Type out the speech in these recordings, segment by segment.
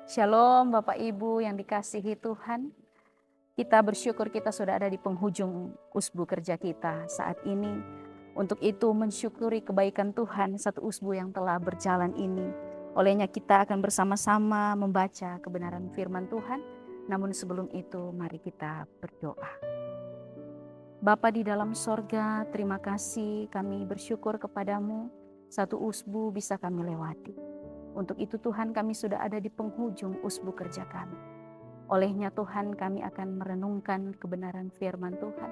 Shalom Bapak Ibu yang dikasihi Tuhan. Kita bersyukur kita sudah ada di penghujung usbu kerja kita saat ini. Untuk itu mensyukuri kebaikan Tuhan satu usbu yang telah berjalan ini. Olehnya kita akan bersama-sama membaca kebenaran firman Tuhan. Namun sebelum itu mari kita berdoa. Bapa di dalam sorga, terima kasih kami bersyukur kepadamu. Satu usbu bisa kami lewati. Untuk itu Tuhan kami sudah ada di penghujung usbu kerja kami. Olehnya Tuhan kami akan merenungkan kebenaran firman Tuhan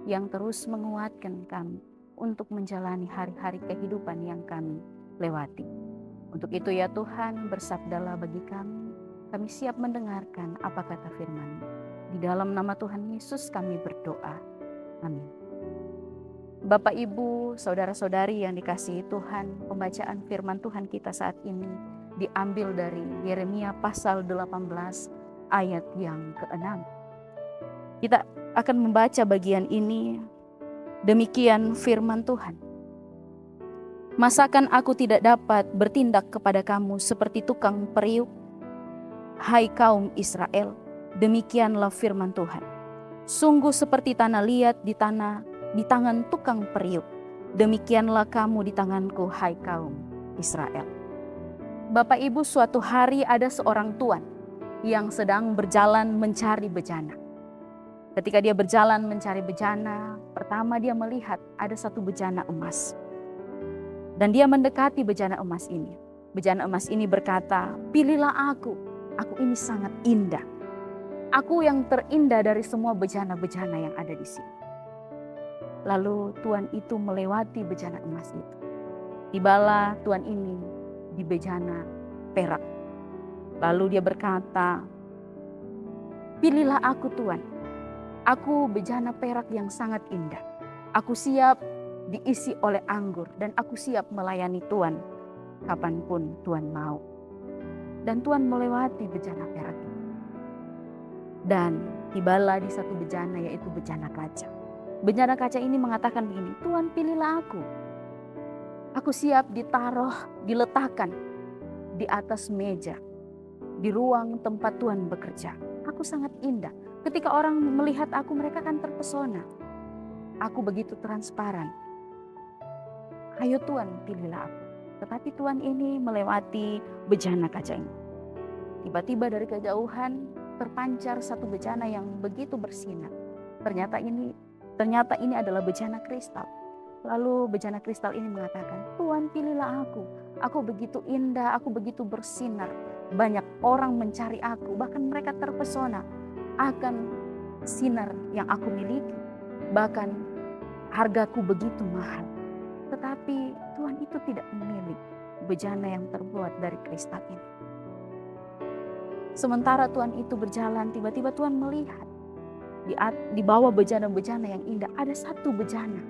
yang terus menguatkan kami untuk menjalani hari-hari kehidupan yang kami lewati. Untuk itu ya Tuhan, bersabdalah bagi kami siap mendengarkan apa kata firman-Mu. Di dalam nama Tuhan Yesus kami berdoa. Amin. Bapak, Ibu, saudara-saudari yang dikasihi Tuhan, pembacaan firman Tuhan kita saat ini diambil dari Yeremia pasal 18 ayat yang ke-6. Kita akan membaca bagian ini. Demikian firman Tuhan. Masakan aku tidak dapat bertindak kepada kamu seperti tukang periuk, hai kaum Israel? Demikianlah firman Tuhan. Sungguh seperti tanah liat di tangan tukang periuk, demikianlah kamu di tanganku, hai kaum Israel. Bapak Ibu, suatu hari ada seorang tuan yang sedang berjalan mencari bejana. Ketika dia berjalan mencari bejana, pertama dia melihat ada satu bejana emas. Dan dia mendekati bejana emas ini. Bejana emas ini berkata, "Pilihlah aku ini sangat indah. Aku yang terindah dari semua bejana-bejana yang ada di sini." Lalu tuan itu melewati bejana emas itu. Tibalah tuan ini di bejana perak. Lalu dia berkata, "Pilihlah aku Tuan. Aku bejana perak yang sangat indah. Aku siap diisi oleh anggur dan aku siap melayani Tuan kapanpun Tuan mau." Dan Tuan melewati bejana perak itu. Dan tibalah di satu bejana, yaitu bejana kaca. Bejana kaca ini mengatakan begini, "Tuan, pilihlah aku. Aku siap diletakkan di atas meja, di ruang tempat Tuhan bekerja. Aku sangat indah. Ketika orang melihat aku, mereka akan terpesona. Aku begitu transparan. Ayo Tuan, pilihlah aku." Tetapi Tuan ini melewati bejana kaca ini. Tiba-tiba dari kejauhan terpancar satu bejana yang begitu bersinar. Ternyata ini adalah bejana kristal. Lalu bejana kristal ini mengatakan, "Tuan, pilihlah aku. Aku begitu indah, aku begitu bersinar. Banyak orang mencari aku, bahkan mereka terpesona akan sinar yang aku miliki. Bahkan hargaku begitu mahal." Tetapi Tuhan itu tidak memilih bejana yang terbuat dari kristal ini. Sementara Tuhan itu berjalan, tiba-tiba Tuhan melihat di bawah bejana-bejana yang indah ada satu bejana,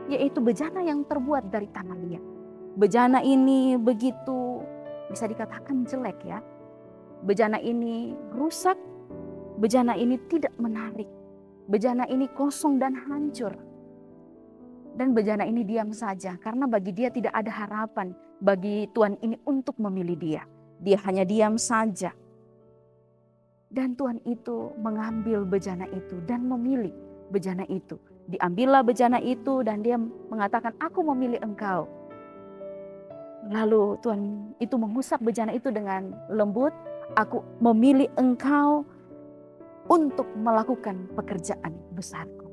yaitu bejana yang terbuat dari tanah liat. Bejana ini begitu bisa dikatakan jelek ya. Bejana ini rusak, bejana ini tidak menarik, bejana ini kosong dan hancur. Dan bejana ini diam saja karena bagi dia tidak ada harapan bagi Tuhan ini untuk memilih dia. Dia hanya diam saja. Dan Tuhan itu mengambil bejana itu dan memilih bejana itu. Diambillah bejana itu dan dia mengatakan, "Aku memilih engkau." Lalu Tuhan itu mengusap bejana itu dengan lembut. "Aku memilih engkau untuk melakukan pekerjaan besarku."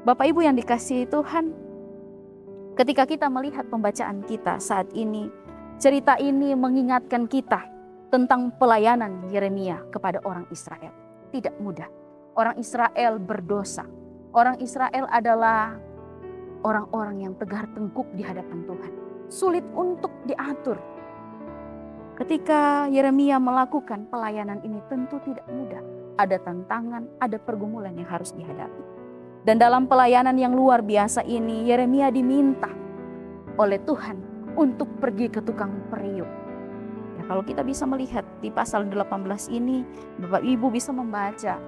Bapak Ibu yang dikasihi Tuhan, ketika kita melihat pembacaan kita saat ini, cerita ini mengingatkan kita tentang pelayanan Yeremia kepada orang Israel. Tidak mudah. Orang Israel berdosa. Orang Israel adalah orang-orang yang tegar tengkuk di hadapan Tuhan. Sulit untuk diatur. Ketika Yeremia melakukan pelayanan ini tentu tidak mudah. Ada tantangan, ada pergumulan yang harus dihadapi. Dan dalam pelayanan yang luar biasa ini, Yeremia diminta oleh Tuhan untuk pergi ke tukang periuk. Ya, kalau kita bisa melihat di pasal 18 ini, Bapak Ibu bisa membaca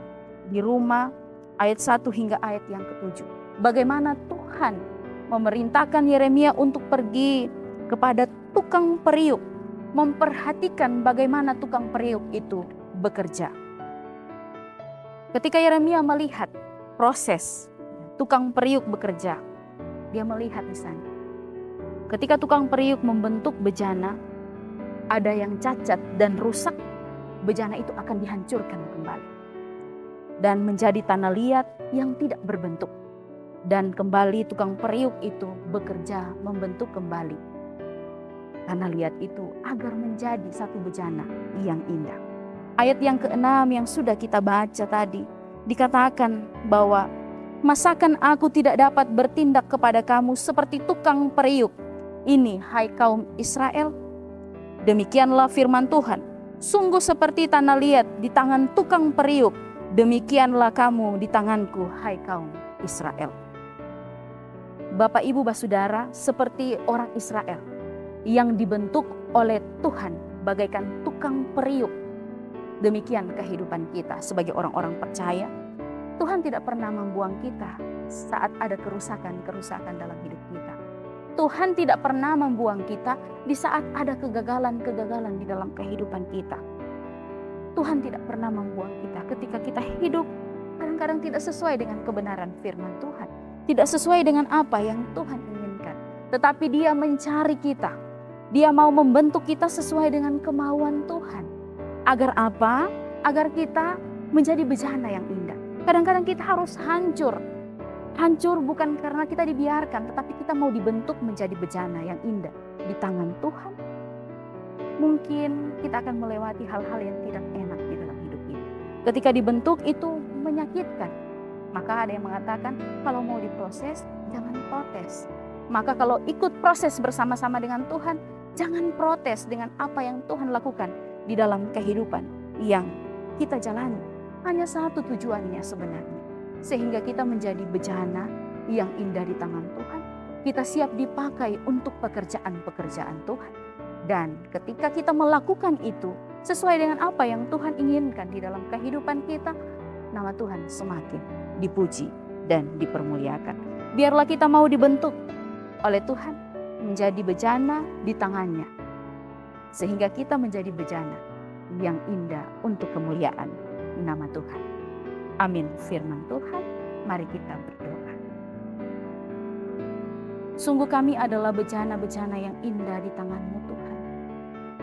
di rumah ayat 1 hingga ayat yang ke-7. Bagaimana Tuhan memerintahkan Yeremia untuk pergi kepada tukang periuk. memperhatikan bagaimana tukang periuk itu bekerja. Ketika Yeremia melihat proses tukang periuk bekerja, dia melihat di sana. Ketika tukang periuk membentuk bejana, ada yang cacat dan rusak, bejana itu akan dihancurkan kembali dan menjadi tanah liat yang tidak berbentuk. Dan kembali tukang periuk itu bekerja membentuk kembali tanah liat itu agar menjadi satu bejana yang indah. Ayat yang ke-6 yang sudah kita baca tadi, dikatakan bahwa masakan aku tidak dapat bertindak kepada kamu seperti tukang periuk ini, hai kaum Israel? Demikianlah firman Tuhan, sungguh seperti tanah liat di tangan tukang periuk, demikianlah kamu di tanganku, hai kaum Israel. Bapak Ibu Basudara, seperti orang Israel yang dibentuk oleh Tuhan bagaikan tukang periuk, demikian kehidupan kita sebagai orang-orang percaya. Tuhan tidak pernah membuang kita saat ada kerusakan-kerusakan dalam hidup kita. Tuhan tidak pernah membuang kita di saat ada kegagalan-kegagalan di dalam kehidupan kita. Tuhan tidak pernah membuang kita ketika kita hidup kadang-kadang tidak sesuai dengan kebenaran firman Tuhan, tidak sesuai dengan apa yang Tuhan inginkan. Tetapi Dia mencari kita. Dia mau membentuk kita sesuai dengan kemauan Tuhan. Agar apa? Agar kita menjadi bejana yang indah. Kadang-kadang kita harus hancur. Hancur bukan karena kita dibiarkan, tetapi kita mau dibentuk menjadi bejana yang indah di tangan Tuhan. Mungkin kita akan melewati hal-hal yang tidak enak di dalam hidup ini. Ketika dibentuk itu menyakitkan. Maka ada yang mengatakan kalau mau diproses jangan protes. Maka kalau ikut proses bersama-sama dengan Tuhan, jangan protes dengan apa yang Tuhan lakukan di dalam kehidupan yang kita jalani. Hanya satu tujuannya sebenarnya. Sehingga kita menjadi bejana yang indah di tangan Tuhan. Kita siap dipakai untuk pekerjaan-pekerjaan Tuhan. Dan ketika kita melakukan itu sesuai dengan apa yang Tuhan inginkan di dalam kehidupan kita, nama Tuhan semakin dipuji dan dipermuliakan. Biarlah kita mau dibentuk oleh Tuhan menjadi bejana di tangannya. Sehingga kita menjadi bejana yang indah untuk kemuliaan nama Tuhan. Amin firman Tuhan. Mari kita berdoa. Sungguh kami adalah bejana-bejana yang indah di tangan-Mu Tuhan.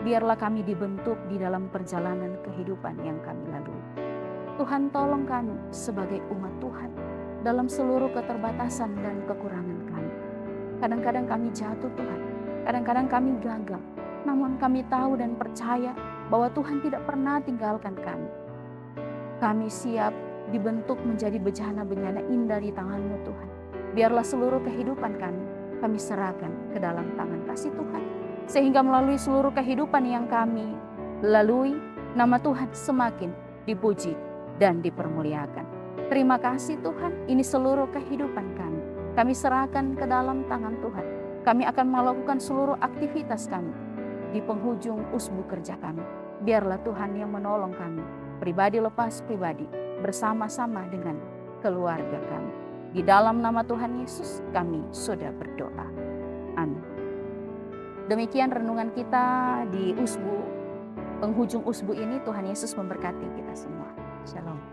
Biarlah kami dibentuk di dalam perjalanan kehidupan yang kami lalui. Tuhan tolong kami sebagai umat Tuhan dalam seluruh keterbatasan dan kekurangan kami. Kadang-kadang kami jatuh Tuhan, kadang-kadang kami gagal. Namun kami tahu dan percaya bahwa Tuhan tidak pernah tinggalkan kami. Kami siap dibentuk menjadi bejana-bejana indah di tangan-Mu Tuhan. Biarlah seluruh kehidupan kami serahkan ke dalam tangan kasih Tuhan. Sehingga melalui seluruh kehidupan yang kami lalui, nama Tuhan semakin dipuji dan dipermuliakan. Terima kasih Tuhan, ini seluruh kehidupan kami. Kami serahkan ke dalam tangan Tuhan. Kami akan melakukan seluruh aktivitas kami di penghujung usbu kerja kami. Biarlah Tuhan yang menolong kami, pribadi lepas pribadi, bersama-sama dengan keluarga kami. Di dalam nama Tuhan Yesus kami sudah berdoa. Amin. Demikian renungan kita di usbu, penghujung usbu ini. Tuhan Yesus memberkati kita semua. Shalom.